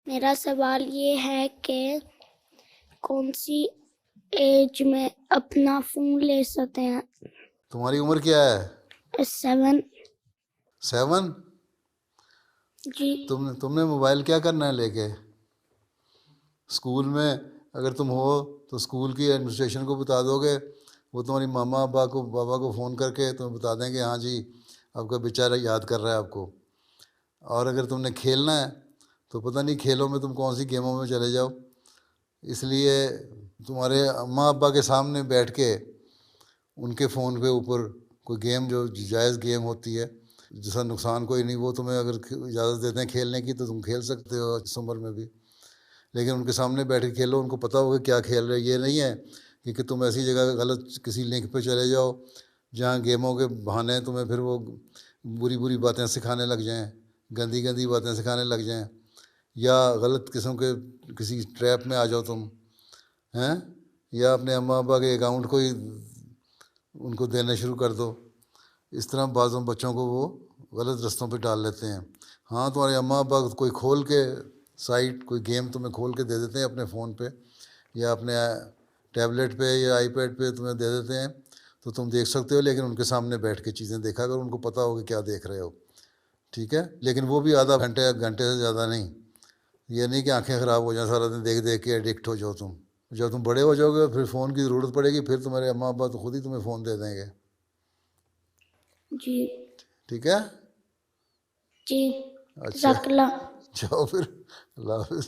میرا سوال یہ ہے کہ کون سی ایج میں اپنا فون لے سکتے ہیں؟ تمہاری عمر کیا ہے؟ 7. 7؟ جی. تم نے موبائل کیا کرنا ہے لے کے؟ اسکول میں اگر تم ہو تو اسکول کی ایڈمنسٹریشن کو بتا دو گے، وہ تمہاری ماما بابا کو فون کر کے تمہیں بتا دیں گے ہاں جی آپ کا بیچارہ یاد کر رہا ہے آپ کو۔ اور اگر تم نے کھیلنا ہے تو پتہ نہیں کھیلوں میں تم کون سی گیموں میں چلے جاؤ، اس لیے تمہارے اماں ابا کے سامنے بیٹھ کے ان کے فون پہ اوپر کوئی گیم جو جائز گیم ہوتی ہے جس کا نقصان کوئی نہیں، وہ تمہیں اگر اجازت دیتے ہیں کھیلنے کی تو تم کھیل سکتے ہو اس عمر میں بھی، لیکن ان کے سامنے بیٹھ کے کھیلو، ان کو پتہ ہوگا کیا کھیل رہے۔ یہ نہیں ہے کہ تم ایسی جگہ غلط کسی لنک پہ چلے جاؤ جہاں گیموں کے بہانے تمہیں پھر وہ بری باتیں سکھانے لگ جائیں، گندی باتیں سکھانے لگ جائیں، یا غلط قسم کے کسی ٹریپ میں آ جاؤ تم ہیں، یا اپنے اماں ابا کے اکاؤنٹ کو ہی ان کو دینا شروع کر دو۔ اس طرح بعضوں بچوں کو وہ غلط رستوں پہ ڈال لیتے ہیں۔ ہاں تمہارے اماں ابا کوئی کھول کے سائٹ کوئی گیم تمہیں کھول کے دے دیتے ہیں اپنے فون پہ یا اپنے ٹیبلیٹ پہ یا آئی پیڈ پہ تمہیں دے دیتے ہیں تو تم دیکھ سکتے ہو، لیکن ان کے سامنے بیٹھ کے چیزیں دیکھا کرو، ان کو پتہ ہوگا کیا دیکھ رہے ہو، ٹھیک ہے؟ لیکن وہ بھی آدھا گھنٹے سے زیادہ نہیں۔ یہ نہیں کہ آنکھیں خراب ہو جائیں سارا دن دیکھ کے ایڈکٹ ہو جاؤ تم۔ جب تم بڑے ہو جاؤ گے پھر فون کی ضرورت پڑے گی، پھر تمہارے اماں ابا تو خود ہی تمہیں فون دے دیں گے۔ جی. ٹھیک ہے؟ جی. اچھا جزاک اللہ. جاؤ پھر، اللہ حافظ۔